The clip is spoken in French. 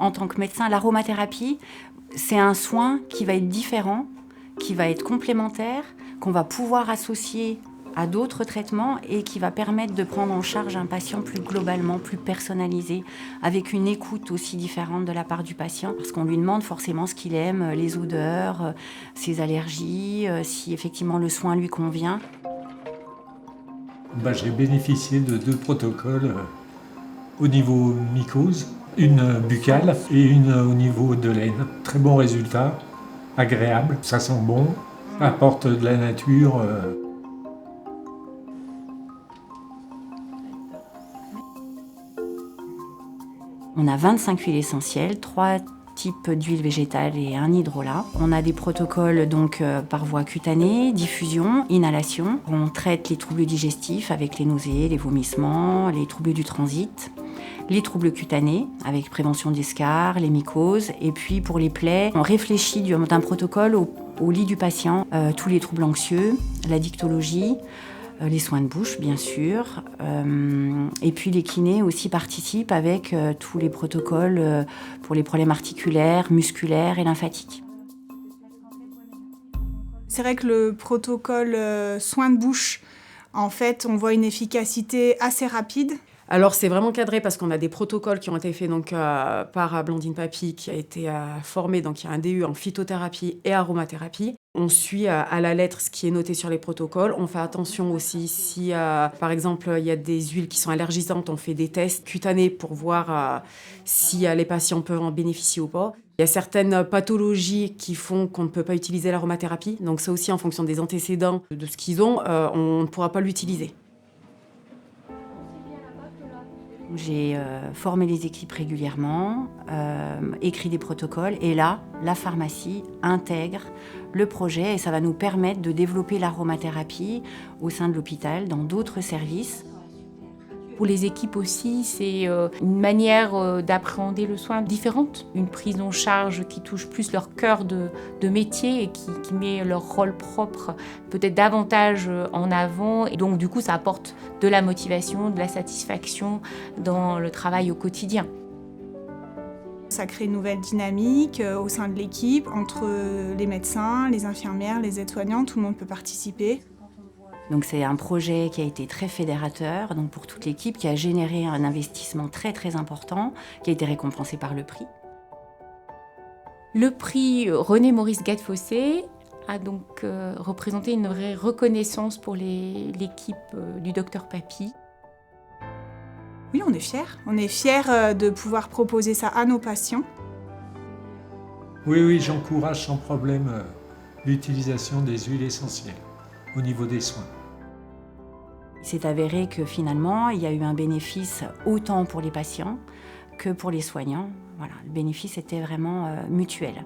en tant que médecin, l'aromathérapie, c'est un soin qui va être différent, qui va être complémentaire, qu'on va pouvoir associer à d'autres traitements et qui va permettre de prendre en charge un patient plus globalement, plus personnalisé, avec une écoute aussi différente de la part du patient, parce qu'on lui demande forcément ce qu'il aime, les odeurs, ses allergies, si effectivement le soin lui convient. J'ai bénéficié de 2 protocoles au niveau mycose, une buccale et une au niveau de l'aine. Très bon résultat, agréable, ça sent bon, apporte de la nature. On a 25 huiles essentielles, 3 types d'huiles végétales et un hydrolat. On a des protocoles donc par voie cutanée, diffusion, inhalation. On traite les troubles digestifs avec les nausées, les vomissements, les troubles du transit. Les troubles cutanés avec prévention d'escarres, les mycoses. Et puis pour les plaies, on réfléchit d'un protocole au lit du patient. Tous les troubles anxieux, la dictologie, les soins de bouche, bien sûr. Et puis les kinés aussi participent avec tous les protocoles pour les problèmes articulaires, musculaires et lymphatiques. C'est vrai que le protocole soins de bouche, en fait, on voit une efficacité assez rapide. Alors c'est vraiment cadré parce qu'on a des protocoles qui ont été faits donc, par Blandine Papy qui a été formée, donc il y a un DU en phytothérapie et aromathérapie. On suit à la lettre ce qui est noté sur les protocoles. On fait attention aussi si, par exemple, il y a des huiles qui sont allergisantes, on fait des tests cutanés pour voir si les patients peuvent en bénéficier ou pas. Il y a certaines pathologies qui font qu'on ne peut pas utiliser l'aromathérapie. Donc ça aussi, en fonction des antécédents de ce qu'ils ont, on ne pourra pas l'utiliser. J'ai formé les équipes régulièrement, écrit des protocoles et là, la pharmacie intègre le projet et ça va nous permettre de développer l'aromathérapie au sein de l'hôpital, dans d'autres services. Pour les équipes aussi, c'est une manière d'appréhender le soin différente, une prise en charge qui touche plus leur cœur de métier et qui met leur rôle propre peut-être davantage en avant. Et donc du coup, ça apporte de la motivation, de la satisfaction dans le travail au quotidien. Ça crée une nouvelle dynamique au sein de l'équipe, entre les médecins, les infirmières, les aides-soignants, tout le monde peut participer. Donc c'est un projet qui a été très fédérateur donc pour toute l'équipe, qui a généré un investissement très très important, qui a été récompensé par le prix. Le prix René Maurice Gattefossé a donc représenté une vraie reconnaissance pour l'équipe du Dr Papy. Oui, on est fiers. On est fiers de pouvoir proposer ça à nos patients. Oui, j'encourage sans problème l'utilisation des huiles essentielles au niveau des soins. Il s'est avéré que finalement, il y a eu un bénéfice autant pour les patients que pour les soignants. Voilà, le bénéfice était vraiment mutuel.